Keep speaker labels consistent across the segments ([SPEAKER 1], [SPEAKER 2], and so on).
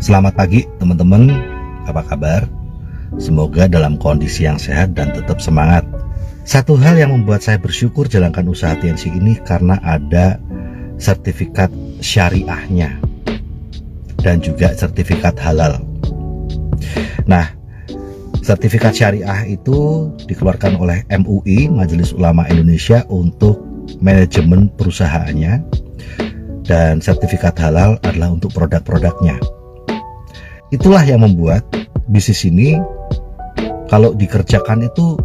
[SPEAKER 1] Selamat pagi teman-teman, apa kabar? Semoga dalam kondisi yang sehat dan tetap semangat. Satu hal yang membuat saya bersyukur jalankan usaha TNC ini karena ada sertifikat syariahnya dan juga sertifikat halal. Nah, sertifikat syariah itu dikeluarkan oleh MUI, Majelis Ulama Indonesia, untuk manajemen perusahaannya, dan sertifikat halal adalah untuk produk-produknya. Itulah yang membuat bisnis ini kalau dikerjakan itu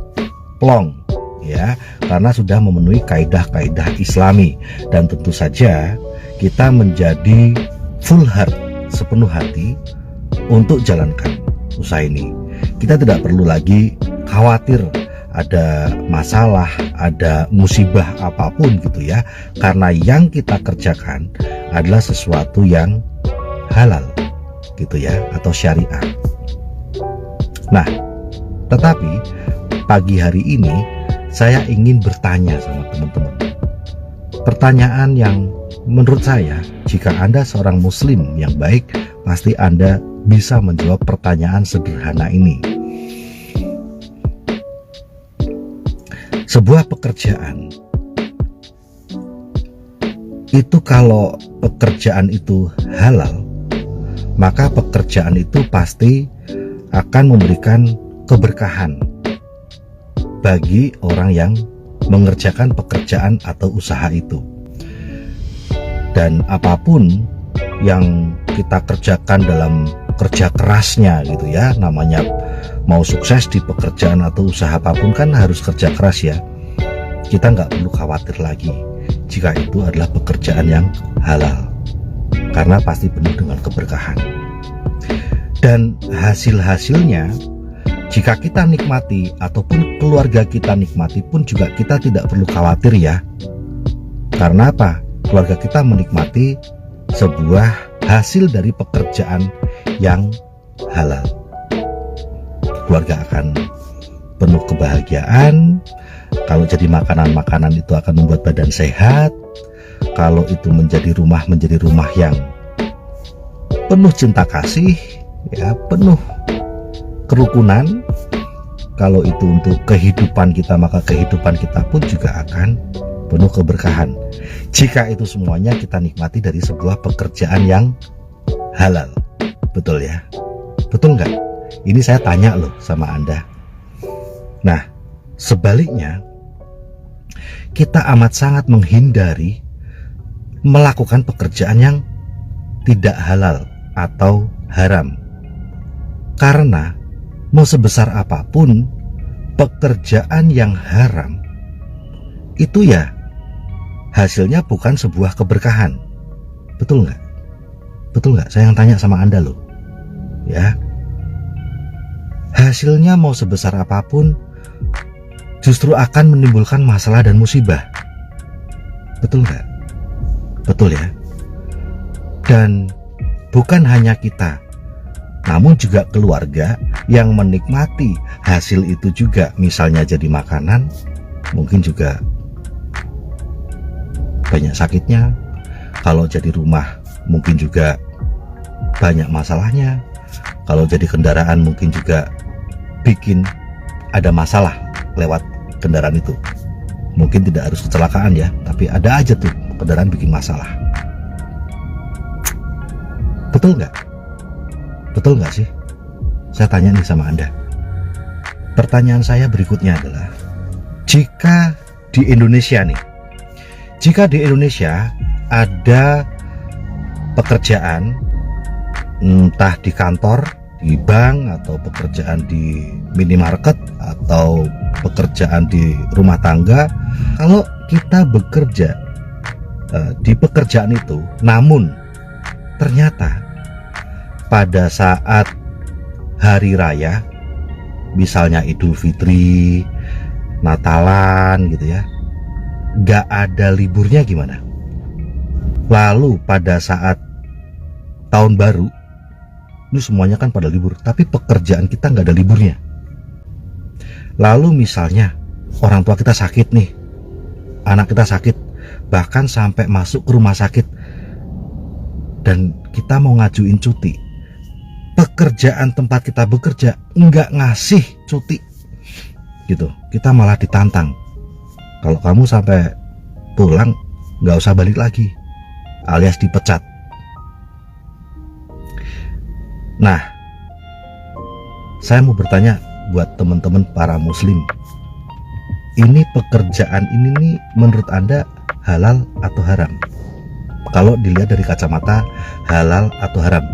[SPEAKER 1] plong, ya, karena sudah memenuhi kaidah-kaidah Islami, dan tentu saja kita menjadi full heart, sepenuh hati untuk jalankan usaha ini. Kita tidak perlu lagi khawatir ada masalah, ada musibah apapun gitu ya, karena yang kita kerjakan adalah sesuatu yang halal gitu ya, atau syariah. Nah, tetapi pagi hari ini saya ingin bertanya sama teman-teman. Pertanyaan yang menurut saya, jika Anda seorang muslim yang baik, pasti Anda bisa menjawab pertanyaan sederhana ini. Sebuah pekerjaan itu, kalau pekerjaan itu halal, maka pekerjaan itu pasti akan memberikan keberkahan bagi orang yang mengerjakan pekerjaan atau usaha itu. Dan apapun yang kita kerjakan dalam kerja kerasnya gitu ya, namanya mau sukses di pekerjaan atau usaha apapun kan harus kerja keras ya. Kita nggak perlu khawatir lagi jika itu adalah pekerjaan yang halal, karena pasti penuh dengan keberkahan. Dan hasil-hasilnya, jika kita nikmati ataupun keluarga kita nikmati pun juga kita tidak perlu khawatir ya. Karena apa? Keluarga kita menikmati sebuah hasil dari pekerjaan yang halal. Keluarga akan penuh kebahagiaan. Kalau jadi makanan-makanan itu akan membuat badan sehat. Kalau itu menjadi rumah yang penuh cinta kasih, ya, penuh kerukunan. Kalau itu untuk kehidupan kita, maka kehidupan kita pun juga akan penuh keberkahan. Jika itu semuanya kita nikmati dari sebuah pekerjaan yang halal. Betul ya? Betul nggak? Ini saya tanya loh sama Anda. Nah, sebaliknya, kita amat sangat menghindari melakukan pekerjaan yang tidak halal atau haram. Karena mau sebesar apapun pekerjaan yang haram itu ya hasilnya bukan sebuah keberkahan. Betul nggak? Betul nggak? Saya yang tanya sama Anda loh. Ya. Hasilnya mau sebesar apapun justru akan menimbulkan masalah dan musibah. Betul nggak? Betul ya. Dan bukan hanya kita, namun juga keluarga yang menikmati hasil itu juga. Misalnya jadi makanan, mungkin juga banyak sakitnya. Kalau jadi rumah mungkin juga banyak masalahnya. Kalau jadi kendaraan mungkin juga bikin ada masalah lewat kendaraan itu. Mungkin tidak harus kecelakaan ya, tapi ada aja tuh kendaraan bikin masalah. Betul nggak? Betul nggak sih? Saya tanya nih sama Anda. Pertanyaan saya berikutnya adalah, jika di Indonesia ada pekerjaan, entah di kantor, di bank, atau pekerjaan di minimarket, atau pekerjaan di rumah tangga, kalau kita bekerja di pekerjaan itu, namun ternyata pada saat hari raya, misalnya Idul Fitri, Natalan gitu ya, nggak ada liburnya gimana? Lalu pada saat tahun baru, ini semuanya kan pada libur, tapi pekerjaan kita nggak ada liburnya. Lalu misalnya orang tua kita sakit nih, anak kita sakit, bahkan sampai masuk ke rumah sakit, dan kita mau ngajuin cuti, pekerjaan tempat kita bekerja nggak ngasih cuti gitu, kita malah ditantang, kalau kamu sampai pulang nggak usah balik lagi, alias dipecat. Nah, saya mau bertanya buat teman-teman para muslim, ini pekerjaan ini nih menurut Anda halal atau haram? Kalau dilihat dari kacamata halal atau haram,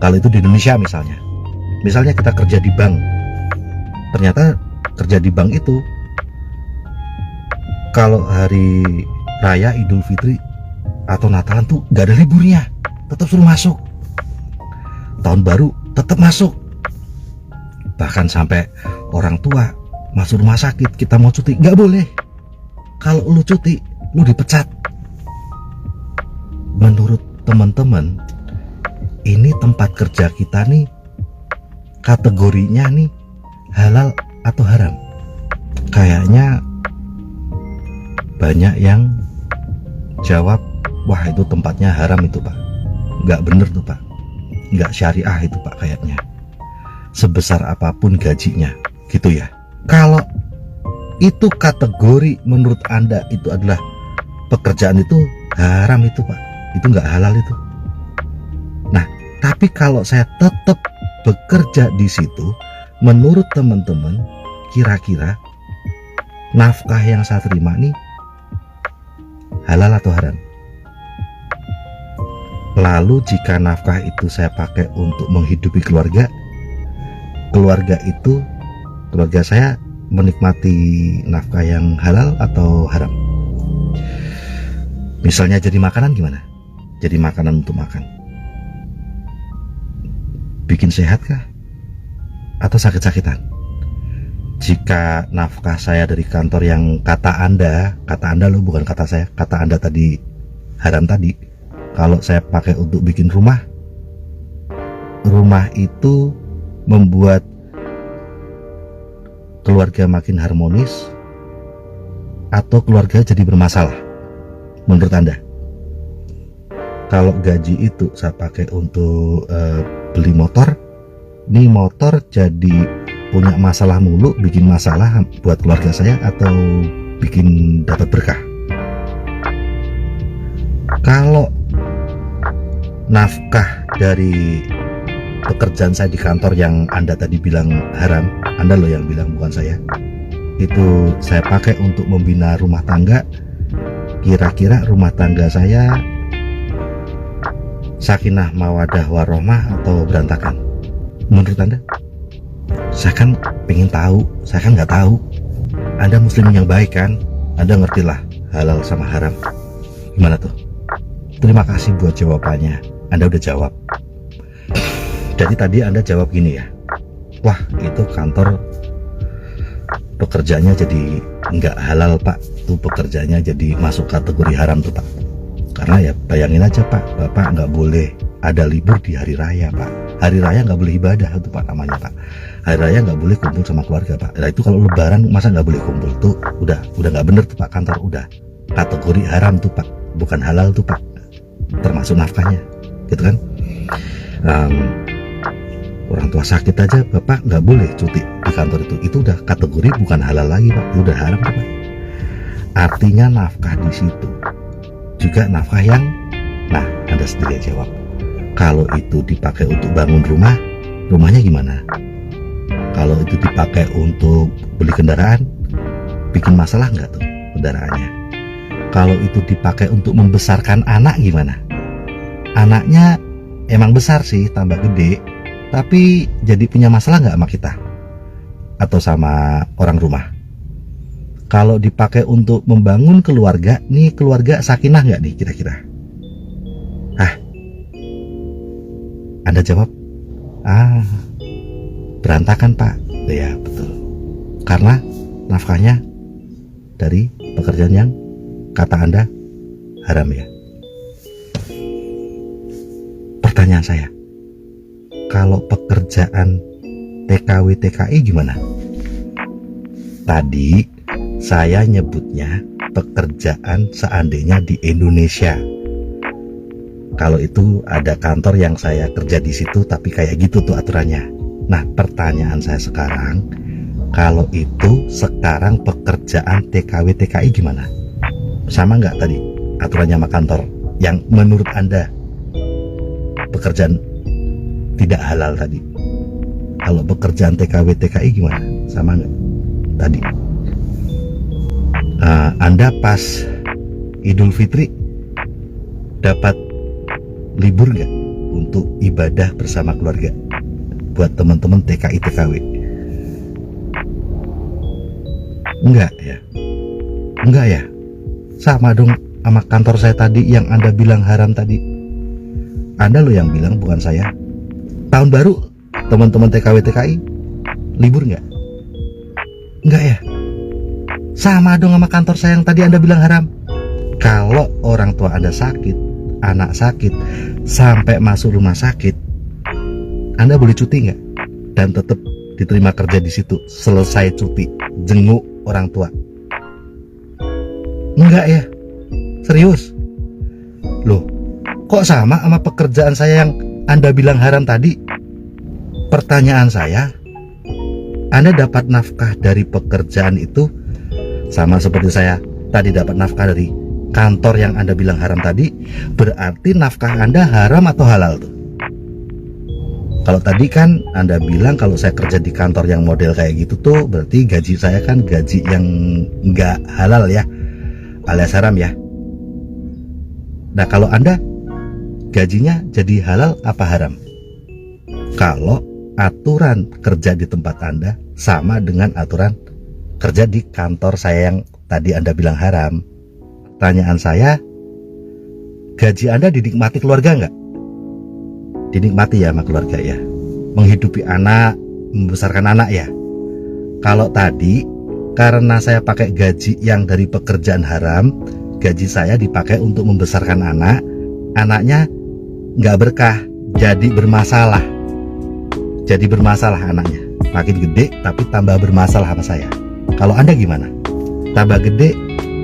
[SPEAKER 1] kalau itu di Indonesia misalnya kita kerja di bank, ternyata kerja di bank itu kalau hari raya Idul Fitri atau Natalan tuh gak ada liburnya, tetap suruh masuk. Tahun baru tetap masuk. Bahkan sampai orang tua masuk rumah sakit, kita mau cuti gak boleh. Kalau lu cuti, lu dipecat. Menurut teman-teman, ini tempat kerja kita nih kategorinya nih halal atau haram? Kayaknya banyak yang jawab, wah itu tempatnya haram itu Pak, nggak bener tuh Pak, nggak syariah itu Pak kayaknya, sebesar apapun gajinya gitu ya. Kalau itu kategori menurut Anda itu adalah pekerjaan itu haram itu Pak, itu nggak halal itu. Nah, tapi kalau saya tetap bekerja di situ, menurut teman-teman kira-kira nafkah yang saya terima nih halal atau haram? Lalu jika nafkah itu saya pakai untuk menghidupi keluarga itu, keluarga saya menikmati nafkah yang halal atau haram? Misalnya jadi makanan gimana? Jadi makanan untuk makan, bikin sehat kah? Atau sakit-sakitan? Jika nafkah saya dari kantor yang kata Anda loh, bukan kata saya, kata Anda tadi haram tadi, kalau saya pakai untuk bikin rumah itu membuat keluarga makin harmonis atau keluarga jadi bermasalah menurut Anda? Kalau gaji itu saya pakai untuk beli motor, nih motor jadi punya masalah mulu, bikin masalah buat keluarga saya atau bikin dapat berkah? Kalau nafkah dari pekerjaan saya di kantor yang Anda tadi bilang haram, Anda loh yang bilang bukan saya, itu saya pakai untuk membina rumah tangga, kira-kira rumah tangga saya sakinah mawadah warohmah atau berantakan menurut Anda? Saya kan pengen tahu, saya kan nggak tahu. Anda muslim yang baik kan, Anda ngertilah halal sama haram. Gimana tuh? Terima kasih buat jawabannya, Anda udah jawab. Jadi tadi Anda jawab gini ya, wah itu kantor pekerjaannya jadi nggak halal Pak, tuh pekerjaannya jadi masuk kategori haram tuh Pak. Karena ya bayangin aja Pak, Bapak nggak boleh ada libur di hari raya Pak. Hari raya nggak boleh ibadah itu Pak namanya Pak. Hari raya nggak boleh kumpul sama keluarga Pak. Nah itu kalau lebaran masa nggak boleh kumpul tuh, udah nggak bener tuh Pak, kantor udah kategori haram tuh Pak, bukan halal tuh Pak, termasuk nafkahnya gitu kan. Orang tua sakit aja Bapak nggak boleh cuti di kantor itu udah kategori bukan halal lagi Pak, itu udah haram tuh Pak. Artinya nafkah di situ juga nafkah yang, nah Anda sendiri jawab, kalau itu dipakai untuk bangun rumah, rumahnya gimana? Kalau itu dipakai untuk beli kendaraan, bikin masalah nggak tuh kendaraannya? Kalau itu dipakai untuk membesarkan anak gimana? Anaknya emang besar sih, tambah gede, tapi jadi punya masalah nggak sama kita atau sama orang rumah? Kalau dipakai untuk membangun keluarga, nih keluarga sakinah nggak nih kira-kira? Anda jawab, berantakan Pak. Ya betul, karena nafkahnya dari pekerjaan yang kata Anda haram ya. Pertanyaan saya, kalau pekerjaan TKW TKI gimana? Tadi saya nyebutnya pekerjaan seandainya di Indonesia. kalau itu ada kantor yang saya kerja di situ, tapi kayak gitu tuh aturannya. Nah, pertanyaan saya sekarang, kalau itu sekarang pekerjaan TKW TKI gimana? Sama nggak tadi aturannya sama kantor yang menurut Anda pekerjaan tidak halal tadi? Kalau pekerjaan TKW TKI gimana? Sama nggak tadi? Anda pas Idul Fitri dapat libur nggak untuk ibadah bersama keluarga buat teman-teman TKI TKW? Enggak ya? Enggak ya? Sama dong sama kantor saya tadi yang Anda bilang haram tadi. Anda loh yang bilang, bukan saya. Tahun baru teman-teman TKW TKI libur nggak? Enggak ya? Sama dong sama kantor saya yang tadi Anda bilang haram. Kalau orang tua Anda sakit, anak sakit, sampai masuk rumah sakit, Anda boleh cuti nggak? Dan tetap diterima kerja di situ. Selesai cuti, jenguk orang tua. Enggak ya? Serius? Loh, kok sama pekerjaan saya yang Anda bilang haram tadi? Pertanyaan saya, Anda dapat nafkah dari pekerjaan itu sama seperti saya tadi dapat nafkah dari kantor yang Anda bilang haram tadi. Berarti nafkah Anda haram atau halal tuh? Kalau tadi kan Anda bilang kalau saya kerja di kantor yang model kayak gitu tuh berarti gaji saya kan gaji yang nggak halal ya, alias haram ya. Nah, kalau Anda gajinya jadi halal apa haram? Kalau aturan kerja di tempat Anda sama dengan aturan kerja di kantor saya yang tadi Anda bilang haram. Pertanyaan saya, gaji Anda dinikmati keluarga nggak? Dinikmati ya sama keluarga ya, menghidupi anak, membesarkan anak ya. Kalau tadi karena saya pakai gaji yang dari pekerjaan haram, gaji saya dipakai untuk membesarkan anak, anaknya nggak berkah, jadi bermasalah. Jadi bermasalah anaknya, makin gede tapi tambah bermasalah sama saya. Kalau Anda gimana? Tambah gede,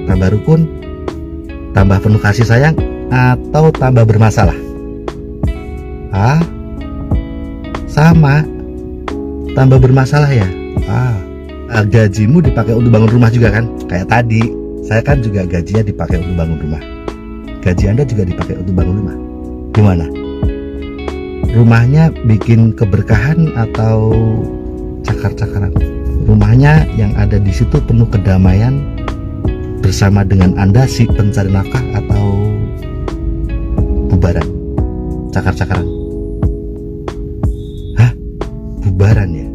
[SPEAKER 1] tambah rukun, tambah penuh kasih sayang, atau tambah bermasalah? Sama, tambah bermasalah ya. Gajimu dipakai untuk bangun rumah juga kan? Kayak tadi, saya kan juga gajinya dipakai untuk bangun rumah. Gaji Anda juga dipakai untuk bangun rumah. Gimana? Rumahnya bikin keberkahan atau cakar-cakaran? Rumahnya yang ada di situ penuh kedamaian bersama dengan Anda si pencari nafkah atau bubaran, cakar-cakaran? Bubaran ya,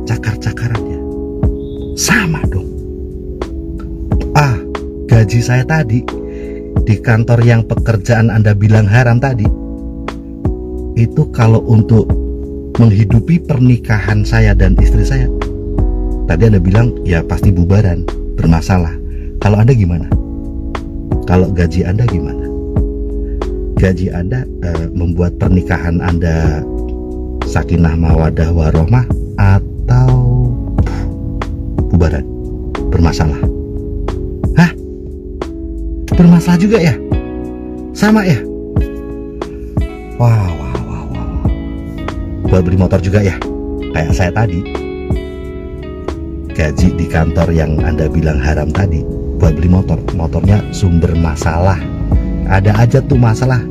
[SPEAKER 1] cakar-cakaran ya, sama dong. Gaji saya tadi di kantor yang pekerjaan Anda bilang haram tadi, itu kalau untuk menghidupi pernikahan saya dan istri saya, tadi Anda bilang ya pasti bubaran, bermasalah. Kalau Anda gimana? Kalau gaji Anda gimana? Gaji Anda membuat pernikahan Anda sakinah mawadah warohmah atau bubaran, bermasalah? Bermasalah juga ya? Sama ya? Wow. Buat beli motor juga ya? Kayak saya tadi, gaji di kantor yang Anda bilang haram tadi, buat beli motor, motornya sumber masalah. Ada aja tuh masalah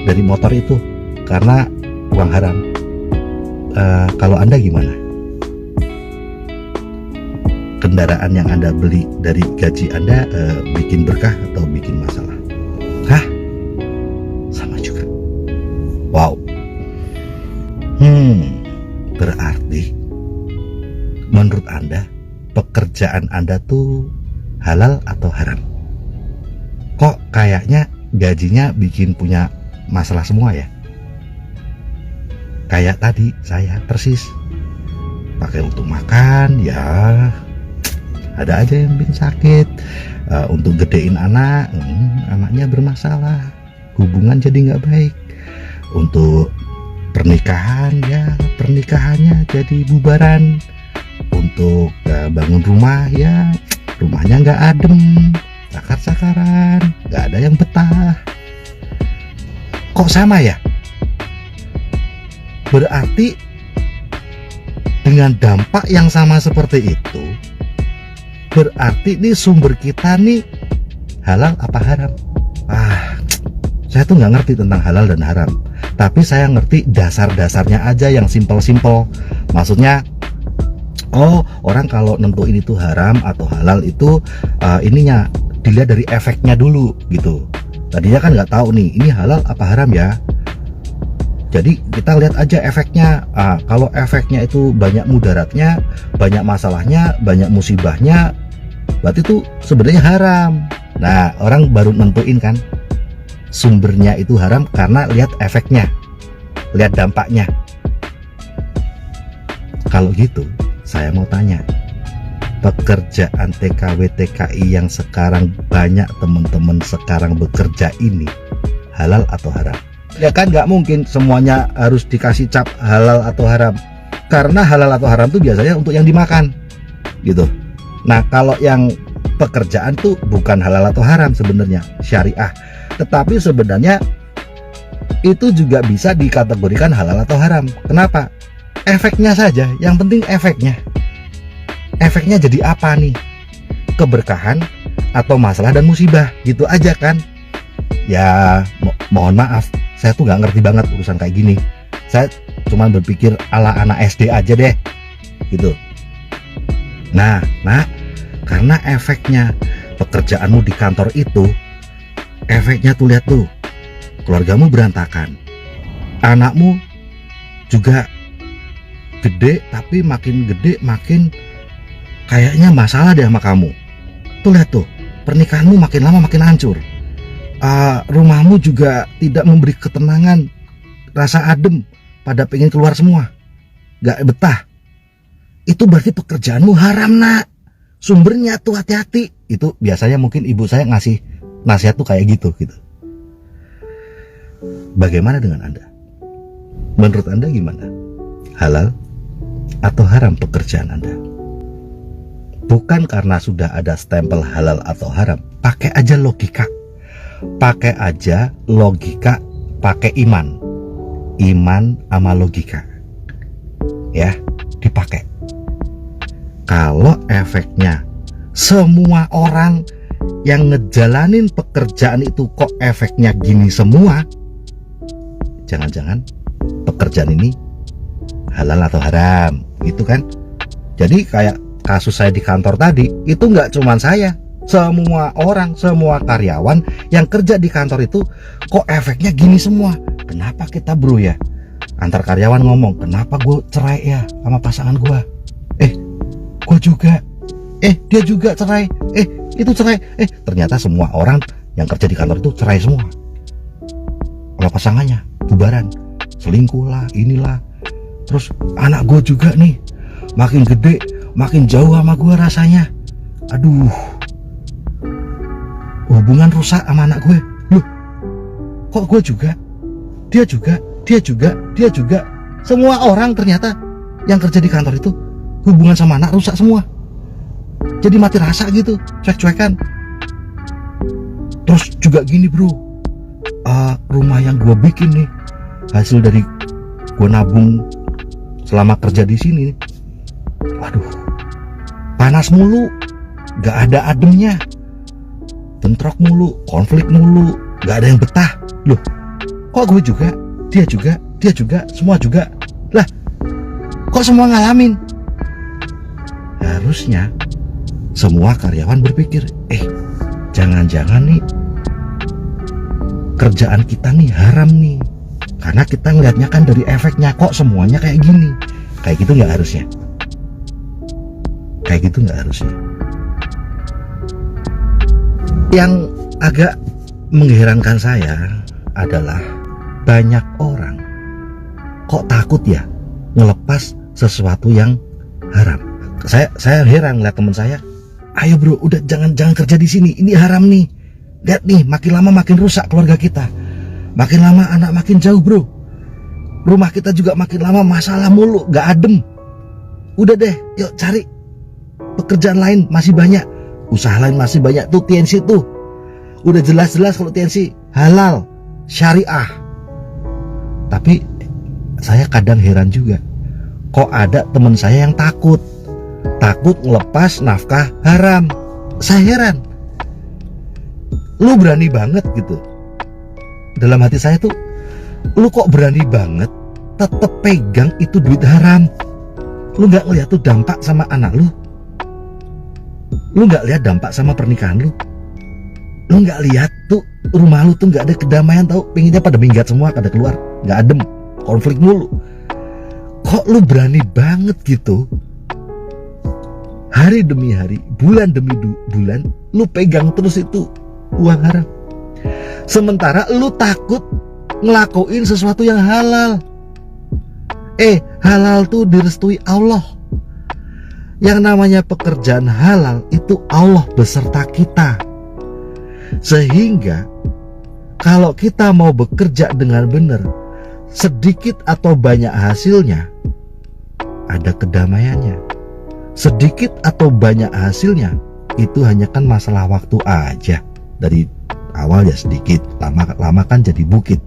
[SPEAKER 1] dari motor itu karena uang haram. Kalau Anda gimana? Kendaraan yang Anda beli dari gaji Anda bikin berkah atau bikin masalah? Sama juga. Wow. Berarti menurut Anda pekerjaan Anda tuh halal atau haram? Kok kayaknya gajinya bikin punya masalah semua ya? Kayak tadi saya persis pakai untuk makan ya, ada aja yang bikin sakit. Untuk gedein anak, anaknya bermasalah, hubungan jadi nggak baik. Untuk pernikahan ya, pernikahannya jadi bubaran. Untuk bangun rumah ya, rumahnya nggak adem, cakar-cakaran, nggak ada yang betah. Kok sama ya? Berarti dengan dampak yang sama seperti itu, berarti ini sumber kita nih halal apa haram? Saya tuh nggak ngerti tentang halal dan haram, tapi saya ngerti dasar-dasarnya aja yang simpel-simpel. Maksudnya, orang kalau nentuin itu haram atau halal itu ininya dilihat dari efeknya dulu gitu. Tadinya kan nggak tahu nih ini halal apa haram ya. Jadi kita lihat aja efeknya. Kalau efeknya itu banyak mudaratnya, banyak masalahnya, banyak musibahnya, berarti itu sebenarnya haram. Nah, orang baru nentuin kan sumbernya itu haram karena lihat efeknya, lihat dampaknya. Kalau gitu, saya mau tanya, pekerjaan TKW TKI yang sekarang banyak teman-teman sekarang bekerja ini halal atau haram? Ya kan nggak mungkin semuanya harus dikasih cap halal atau haram, karena halal atau haram itu biasanya untuk yang dimakan gitu. Nah, kalau yang pekerjaan tuh bukan halal atau haram sebenarnya, syariah, tetapi sebenarnya itu juga bisa dikategorikan halal atau haram. Kenapa? Efeknya saja, yang penting efeknya. Efeknya jadi apa nih? Keberkahan atau masalah dan musibah, gitu aja kan. Ya mohon maaf, saya tuh nggak ngerti banget urusan kayak gini. Saya cuma berpikir ala anak SD aja deh gitu. Nah, karena efeknya pekerjaanmu di kantor itu, efeknya tuh lihat tuh, keluargamu berantakan, anakmu juga gede, tapi makin gede makin kayaknya masalah deh sama kamu. Tuh lihat tuh, pernikahanmu makin lama makin hancur, rumahmu juga tidak memberi ketenangan, rasa adem, pada pengen keluar semua, gak betah. Itu berarti pekerjaanmu haram nak. Sumbernya tuh hati-hati. Itu biasanya mungkin ibu saya ngasih nasihat tuh kayak gitu. Bagaimana dengan Anda? Menurut Anda gimana? Halal atau haram pekerjaan Anda? Bukan karena sudah ada stempel halal atau haram. Pakai aja logika. Pakai aja logika, pakai iman. Iman sama logika. Ya, dipakai. Kalau efeknya semua orang yang ngejalanin pekerjaan itu kok efeknya gini semua, jangan-jangan pekerjaan ini halal atau haram gitu kan. Jadi kayak kasus saya di kantor tadi, itu nggak cuma saya, semua orang, semua karyawan yang kerja di kantor itu kok efeknya gini semua. Kenapa kita bro ya, antar karyawan ngomong, kenapa gue cerai ya sama pasangan gue, gue juga, dia juga cerai, itu cerai, ternyata semua orang yang kerja di kantor itu cerai semua. Kalau pasangannya bubaran, selingkuh lah, inilah. Terus anak gue juga nih, makin gede, makin jauh sama gue rasanya. Aduh, hubungan rusak sama anak gue. Loh, kok gue juga, dia juga, dia juga, dia juga. Semua orang ternyata yang kerja di kantor itu hubungan sama anak rusak semua. Jadi mati rasa gitu, cuek-cuekan. Terus juga gini bro, rumah yang gue bikin nih, hasil dari gue nabung selama kerja di sini, waduh, panas mulu, gak ada ademnya, bentrok mulu, konflik mulu, gak ada yang betah. Loh, kok gue juga, dia juga, dia juga, semua juga. Lah, kok semua ngalamin? Harusnya semua karyawan berpikir, jangan-jangan nih kerjaan kita nih haram nih, karena kita ngeliatnya kan dari efeknya, kok semuanya kayak gini. Kayak gitu nggak harusnya. Kayak gitu nggak harusnya. Yang agak mengherankan saya adalah banyak orang kok takut ya ngelepas sesuatu yang haram. Saya heran lihat teman saya, ayo bro, udah jangan kerja di sini, ini haram nih. Lihat nih, makin lama makin rusak keluarga kita, makin lama anak makin jauh bro, rumah kita juga makin lama masalah mulu, gak adem. Udah deh, yuk cari pekerjaan lain, masih banyak, usaha lain masih banyak tuh. TNC tuh udah jelas-jelas kalau TNC halal, syariah, Tapi saya kadang heran juga, kok ada teman saya yang takut ngelepas nafkah haram. Saya heran, lu berani banget gitu. Dalam hati saya tuh, lu kok berani banget tetep pegang itu duit haram. Lu gak ngeliat tuh dampak sama anak lu? Lu gak lihat dampak sama pernikahan lu? Lu gak lihat tuh rumah lu tuh gak ada kedamaian, tau? Pengennya pada minggat semua, pada keluar, gak adem, konflik mulu. Kok lu berani banget gitu, hari demi hari, bulan demi bulan, lu pegang terus itu uang haram. Sementara lu takut ngelakuin sesuatu yang halal. Halal tuh direstui Allah. Yang namanya pekerjaan halal itu Allah beserta kita. Sehingga kalau kita mau bekerja dengan benar, sedikit atau banyak hasilnya ada kedamaiannya. Sedikit atau banyak hasilnya itu hanya kan masalah waktu aja. Dari awal ya sedikit, lama kan jadi bukit.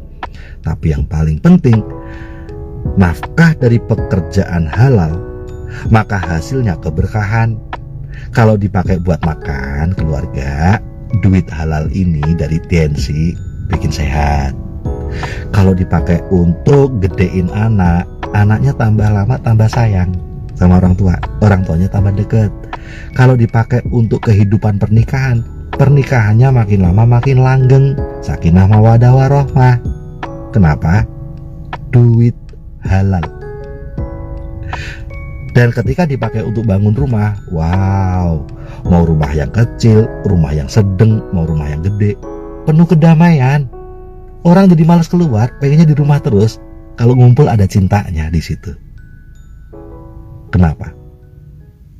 [SPEAKER 1] Tapi yang paling penting, nafkah dari pekerjaan halal, maka hasilnya keberkahan. Kalau dipakai buat makan keluarga, duit halal ini dari TNC bikin sehat. Kalau dipakai untuk gedein anak, anaknya tambah lama tambah sayang sama orang tua, orang tuanya tambah deket. Kalau dipakai untuk kehidupan pernikahan, pernikahannya makin lama makin langgeng, sakinah mawaddah warahmah. Kenapa? Duit halal. Dan ketika dipakai untuk bangun rumah, wow, mau rumah yang kecil, rumah yang sedang, mau rumah yang gede, penuh kedamaian. Orang jadi malas keluar, pengennya di rumah terus. Kalau ngumpul ada cintanya di situ. Kenapa?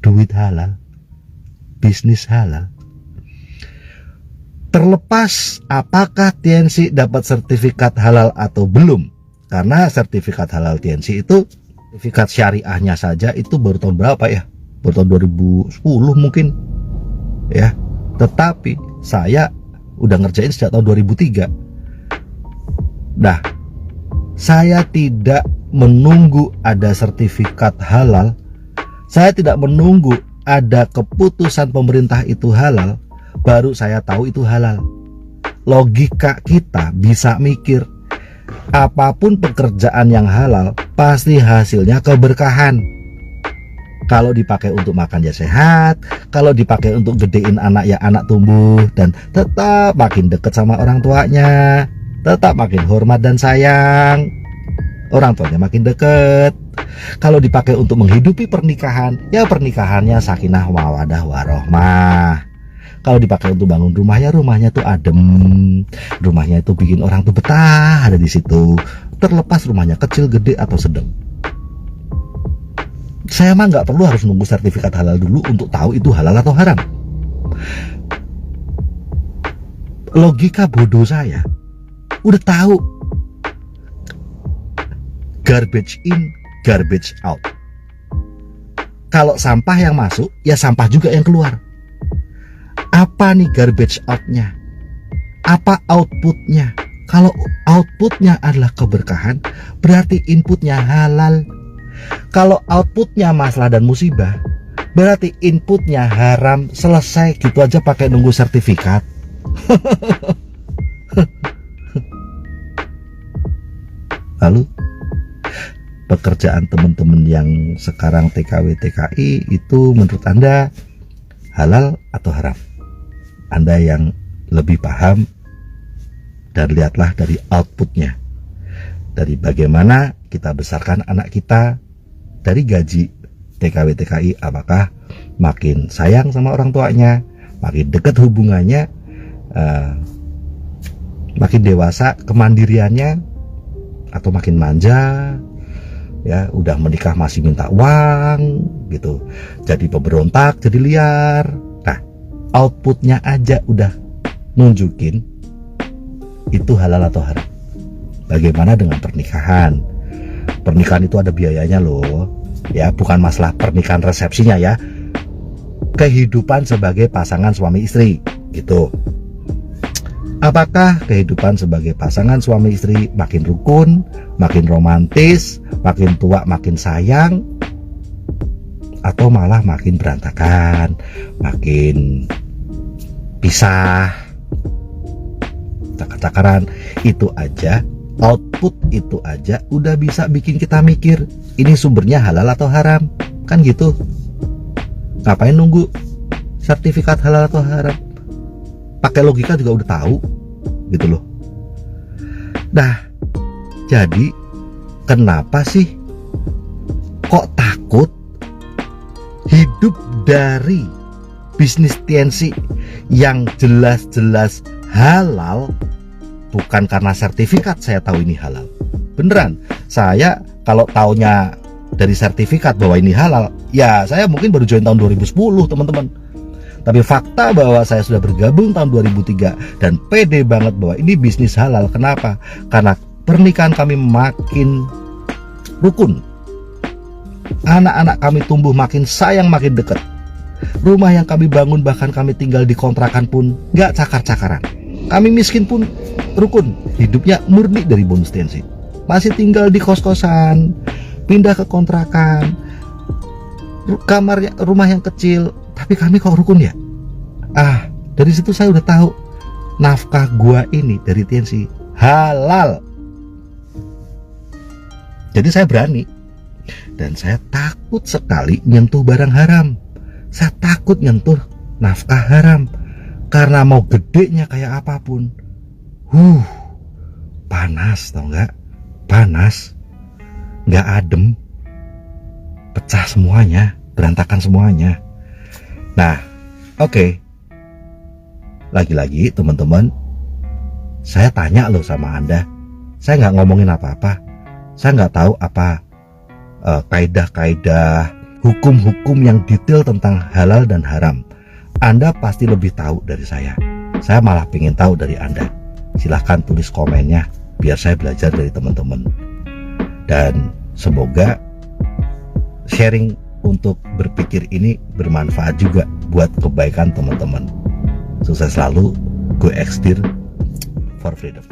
[SPEAKER 1] Duit halal, bisnis halal. Terlepas apakah TNC dapat sertifikat halal atau belum, karena sertifikat halal TNC itu, sertifikat syariahnya saja itu baru tahun berapa ya? Baru tahun 2010 mungkin ya. Tetapi saya udah ngerjain sejak tahun 2003. Nah, saya tidak menunggu ada sertifikat halal, saya tidak menunggu ada keputusan pemerintah itu halal, baru saya tahu itu halal. Logika kita bisa mikir, apapun pekerjaan yang halal pasti hasilnya keberkahan. Kalau dipakai untuk makan ya sehat, kalau dipakai untuk gedein anak ya anak tumbuh dan tetap makin dekat sama orang tuanya, tetap makin hormat dan sayang, orang tuanya makin deket. Kalau dipakai untuk menghidupi pernikahan, ya pernikahannya sakinah mawaddah warahmah. Kalau dipakai untuk bangun rumah, ya rumahnya tuh adem, rumahnya itu bikin orang tuh betah ada di situ, terlepas rumahnya kecil, gede atau sedang. Saya mah nggak perlu harus nunggu sertifikat halal dulu untuk tahu itu halal atau haram. Logika bodoh saya udah tahu, garbage in, garbage out. Kalau sampah yang masuk, ya sampah juga yang keluar. Apa nih garbage outnya? Apa outputnya? Kalau outputnya adalah keberkahan, berarti inputnya halal. Kalau outputnya masalah dan musibah, berarti inputnya haram. Selesai gitu aja pakai nunggu sertifikat. Lalu pekerjaan teman-teman yang sekarang TKW TKI itu menurut Anda halal atau haram? Anda yang lebih paham, dan lihatlah dari outputnya, dari bagaimana kita besarkan anak kita, dari gaji TKW TKI, apakah makin sayang sama orang tuanya, makin dekat hubungannya, makin dewasa kemandiriannya, atau makin manja, ya udah menikah masih minta uang gitu, jadi pemberontak, jadi liar. Nah, outputnya aja udah nunjukin itu halal atau haram. Bagaimana dengan pernikahan? Pernikahan itu ada biayanya loh, ya bukan masalah pernikahan resepsinya ya, kehidupan sebagai pasangan suami istri gitu. Apakah kehidupan sebagai pasangan suami istri makin rukun, makin romantis, makin tua makin sayang, atau malah makin berantakan, makin pisah, cakar-cakaran? Itu aja, output itu aja udah bisa bikin kita mikir, ini sumbernya halal atau haram, kan gitu. Ngapain nunggu sertifikat halal atau haram? Pakai logika juga udah tahu gitu loh. Nah, jadi kenapa sih kok takut hidup dari bisnis TNC yang jelas-jelas halal? Bukan karena sertifikat saya tahu ini halal. Beneran, saya kalau taunya dari sertifikat bahwa ini halal, ya saya mungkin baru join tahun 2010 teman-teman. Tapi fakta bahwa saya sudah bergabung tahun 2003 dan pede banget bahwa ini bisnis halal. Kenapa? Karena pernikahan kami makin rukun, anak-anak kami tumbuh makin sayang, makin dekat. Rumah yang kami bangun, bahkan kami tinggal di kontrakan pun gak cakar-cakaran. Kami miskin pun rukun, hidupnya murni dari bonus TNC. Masih tinggal di kos-kosan, pindah ke kontrakan, kamarnya, rumah yang kecil, tapi kami kok rukun ya? Dari situ saya udah tahu nafkah gua ini dari TNC halal. Jadi saya berani, dan saya takut sekali nyentuh barang haram. Saya takut nyentuh nafkah haram, karena mau gedenya kayak apapun, panas, tau nggak? Panas, nggak adem, pecah semuanya, berantakan semuanya. Nah, oke. Lagi-lagi teman-teman, saya tanya loh sama Anda. Saya nggak ngomongin apa-apa. Saya nggak tahu apa kaidah-kaidah hukum-hukum yang detail tentang halal dan haram. Anda pasti lebih tahu dari saya. Saya malah pengen tahu dari Anda. Silahkan tulis komennya biar saya belajar dari teman-teman. Dan semoga sharing untuk berpikir ini bermanfaat juga buat kebaikan teman-teman. Sukses selalu, go extir for freedom.